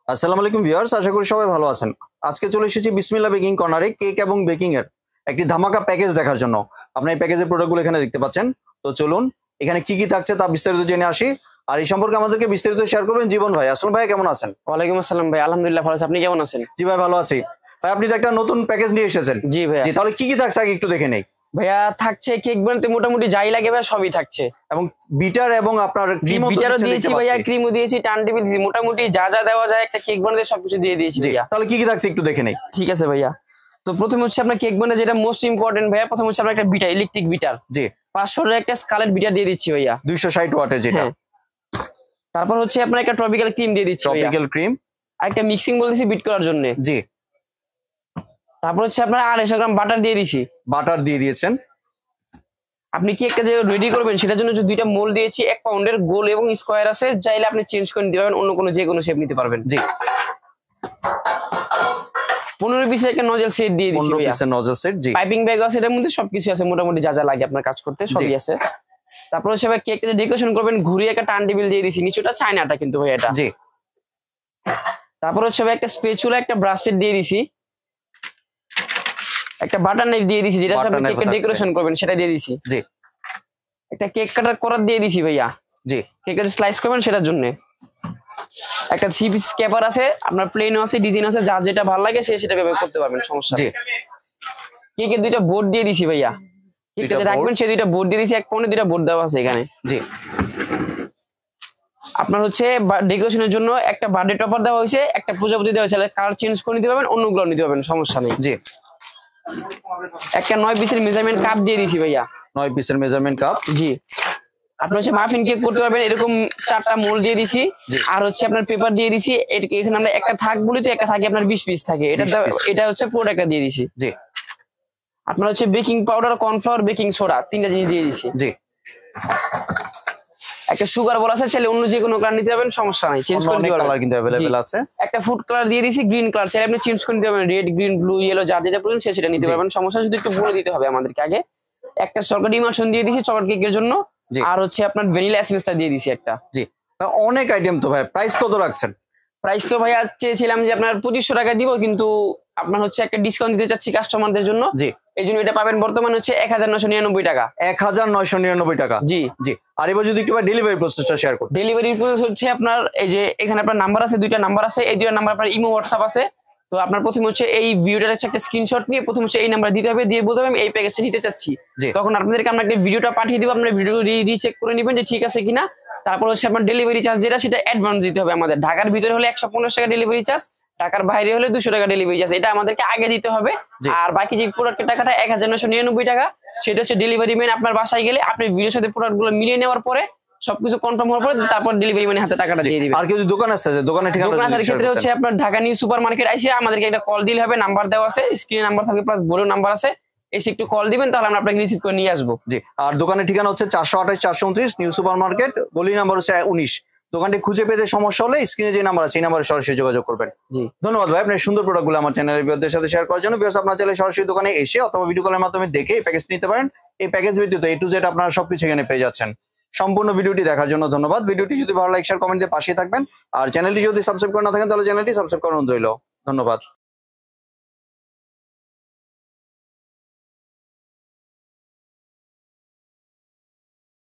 আসসালামু আলাইকুম ভিউয়ার্স, আশা করি সবাই ভালো আছেন। আজকে চলে এসেছি বিসমিল্লাহ বেকিং কর্নারে কেক এবং বেকিং এর একটি ধামাকা প্যাকেজ দেখার জন্য। আপনি এই প্যাকেজের প্রোডাক্টগুলো এখানে দেখতে পাচ্ছেন। তো চলুন এখানে কি কি থাকছে তা বিস্তারিত জেনে আসি। আর এই সম্পর্কে আমাদেরকে বিস্তারিত শেয়ার করবেন জীবন ভাই। আসসালাম ভাই, কেমন আছেন? ওয়ালাইকুম আসসালাম ভাই, আলহামদুলিল্লাহ ভালো আছি। আপনি কেমন আছেন? জি ভাই, ভালো আছি। ভাই আপনি তো একটা নতুন প্যাকেজ নিয়ে এসেছেন। জি ভাইয়া। জি, তাহলে কি কি থাকছে আগে একটু দেখে নেই। ভাইয়া থাকছে কেক বানাতে মোটামুটি যাই লাগে ভাই সবই থাকছে, এবং বিটার এবং আপনার ক্রিমও বিটারও দিয়েছি ভাইয়া, ক্রিমও দিয়েছি, টার্ন টেবিল দিয়েছি, মোটামুটি যা যা দেওয়া যায় একটা কেক বানাতে সবকিছু দিয়ে দিয়েছি ভাইয়া। তাহলে কি কি থাকছে একটু দেখে নেই। ঠিক আছে ভাইয়া। তো প্রথমে হচ্ছে আপনার কেক বানাতে যেটা মোস্ট ইম্পর্টেন্ট ভাইয়া, প্রথমে হচ্ছে আপনার একটা বিটার, ইলেকট্রিক বিটার। জি, 500 এর একটা স্কালেট বিটার দিয়ে দিচ্ছি ভাইয়া, 260 ওয়াটের যেটা। তারপর হচ্ছে আপনার একটা ট্রপিক্যাল ক্রিম দিয়ে দিচ্ছি, ট্রপিক্যাল ক্রিম। আর একটা মিক্সিং বল দিয়েছি বিট করার জন্য। জি। তারপর হচ্ছে আপনার 250 গ্রাম বাটার দিয়ে দিছি। বাটার দিয়ে দিয়েছেন। আপনি কেকটা যে রেডি করবেন সেটার জন্য যে দুইটা মোল্ড দিয়েছি, 1 পাউন্ডের গোল এবং স্কোয়ার আছে, চাইলে আপনি চেঞ্জ করে নিতে পারবেন, অন্য কোনো যে কোনো শেপ নিতে পারবেন। জি। 15 পিসের একটা নজল সেট দিয়ে দিয়েছি 15 পিসের নজল সেট। জি। পাইপিং ব্যাগ আছে, এটার মধ্যে সবকিছু আছে, মোটামুটি যা যা লাগে আপনার কাজ করতে সবই আছে। তারপর হচ্ছে ভাই কেকটা যে ডেকোরেশন করবেন, ঘুরিয়ে একটা টার্ন টেবিল দিয়ে দিয়েছি, নিচেটা চায়নাটা কিন্তু ভাই এটা। জি। তারপর হচ্ছে ভাই একটা স্পেচুলা, একটা ব্রাশ সেট দিয়ে দিয়েছি, একটা বাটার নাইফ দিয়ে দিয়েছি, যেটা আপনি কেকটা ডেকোরেশন করবেন সেটা দিয়ে দিয়েছি। জি। একটা কেক কাটার করার দিয়ে দিয়েছি ভাইয়া। জি। কেকটা স্লাইস করবেন সেটার জন্য। একটা 3 পিস কেপার আছে, আপনার প্লেনও আছে, ডিজাইন আছে, যার যেটা ভালো লাগে সে সেটা ব্যবহার করতে পারবেন, সমস্যা নেই। কেকের দুইটা বোর্ড দিয়ে দিছি ভাইয়া, কেকটা যে রাখবেন সেই দুইটা বোর্ড দিয়ে দিছি, 1 পাউন্ডে দুইটা বোর্ড দেওয়া আছে এখানে। জি। আপনার হচ্ছে ডেকোরেশনের জন্য একটা বার্থডে টপার দেওয়া হয়েছে, একটা প্রজাপতি দেওয়া হয়েছে, কালার চেঞ্জ করে নিতে পারবেন, অন্যগুলো নিতে পারবেন, সমস্যা নেই। জি। একটা 9 পিসের মেজারমেন্ট কাপ দিয়ে দিছি ভাইয়া। 9 পিসের মেজারমেন্ট কাপ। জি। আপনি হচ্ছে মাফিন কেক করতে পারবেন, এরকম 4টা মোল্ড দিয়ে দিছি, আর হচ্ছে আপনার পেপার দিয়ে দিছি। এখানে আমরা একটা থাক বলি, তো একটা থাকে আপনার 20 পিস থাকে, এটা হচ্ছে পুরোটা দিয়ে দিছি। জি। আপনার হচ্ছে baking powder, cornflour, baking soda, 3টা জিনিস দিয়ে দিছি। জি। একটা সুগার বল আছে, চাইলে অন্য যে কোনো কালার নিতে পারবেন, সমস্যা নাই, চেঞ্জ করে নিতে পারবেন, কিন্তু अवेलेबल আছে। একটা ফুড কালার দিয়ে দিছি, গ্রিন কালার, চাইলে আপনি চেঞ্জ করে নিতে পারবেন, রেড, গ্রিন, ব্লু, ইয়েলো, যার যেটা প্রয়োজন সে সেটা নিতে পারবেন, সমস্যা শুধু একটু বলে দিতে হবে আমাদেরকে আগে। একটা চকলেট ইমালশন দিয়ে দিছি চকলেট কেকের জন্য, আর হচ্ছে আপনার ভ্যানিলা এসেন্সটা দিয়ে দিছি একটা। জি। অনেক আইটেম তো ভাই, প্রাইস কত রাখছেন? প্রাইস তো ভাই আজ চেয়েছিলাম যে আপনার 2500 টাকা দিব, কিন্তু আপনার হচ্ছে একটা ডিসকাউন্ট দিতে চাচ্ছি কাস্টমারদের জন্য। জি। এই জন্য এটা পাবেন বর্তমানে হচ্ছে 1999 টাকা। 1999 টাকা। জি জি। আর এবার যদি একটু ডেলিভারি প্রসেসটা শেয়ার করুন। ডেলিভারি প্রসেস হচ্ছে আপনার এই যে এখানে আপনার নাম্বার আছে, 2টা নাম্বার আছে, এই 2টা নাম্বার আপনার ইমো হোয়াটসঅ্যাপ আছে। তো আপনার প্রথমে হচ্ছে এই ভিডিওটার একটা স্ক্রিনশট নিয়ে প্রথমে হচ্ছে এই নাম্বার দিতে হবে, দিয়ে বলতে হবে আমি এই প্যাকেজটা নিতে চাচ্ছি। তখন আপনাদেরকে আমরা একটা ভিডিওটা পাঠিয়ে দিব, আপনারা ভিডিও রিচেক করে নেবেন যে ঠিক আছে কিনা। তারপর হচ্ছে আপনার ডেলিভারি চার্জ যেটা সেটা অ্যাডভান্স দিতে হবে আমাদের। ঢাকার ভিতরে হলে 150 টাকা ডেলিভারি চার্জ, ঢাকার বাইরে হলে 200 টাকা ডেলিভারি চার্জ, এটা আমাদেরকে আগে দিতে হবে। আর বাকি যে প্রোডাক্টের টাকাটা 1999 টাকা, সেটা হচ্ছে ডেলিভারি ম্যান আপনার বাসায় গেলে আপনি ভিডিওর সাথে প্রোডাক্টগুলো মিলিয়ে নেওয়ার পরে সবকিছু কনফার্ম হওয়ার পরে তারপর ডেলিভারি ম্যানের হাতে টাকাটা দিয়ে দিবে। আর কেউ দোকান আসছে, দোকানের ঠিকানা, দোকানের ক্ষেত্রে হচ্ছে আপনার ঢাকা নিউ সুপার মার্কেট আইসে আমাদেরকে একটা কল দিলে হবে, নাম্বার দেওয়া আছে, স্ক্রিনে নাম্বার থাকবে প্লাস বোর্ডেও নাম্বার আছে, এসে একটু কল দিবেন, তাহলে আমরা আপনাকে রিসিভ করে নিয়ে আসবো। জি। আর দোকানের ঠিকানা হচ্ছে 428 429 নিউ সুপার মার্কেট, গলি নাম্বার হচ্ছে 19। দোকানটি খুঁজে পেতে সমস্যা হলে স্ক্রিনে যে নাম্বার আছে এই নাম্বারে সরাসরি যোগাযোগ করবেন। জি। ধন্যবাদ ভাই আপনার সুন্দর প্রোডাক্টগুলো আমার চ্যানেলের ভিউয়ারদের সাথে শেয়ার করার জন্য। ভিউয়ার্স আপনারা চাইলে সরাসরি দোকানে এসে অথবা ভিডিও কলের মাধ্যমে দেখে এই প্যাকেজ নিতে পারেন। এই প্যাকেজ ব্যতীত A to Z আপনারা সবকিছু এখানে পেয়ে যাচ্ছেন। সম্পূর্ণ ভিডিওটি দেখার জন্য ধন্যবাদ। ভিডিওটি যদি ভালো লাগে শেয়ার কমেন্ট দিয়ে পাশে থাকবেন, আর চ্যানেলটি যদি সাবস্ক্রাইব করে না থাকেন তাহলে চ্যানেলটি সাবস্ক্রাইব করুন রইল। ধন্যবাদ।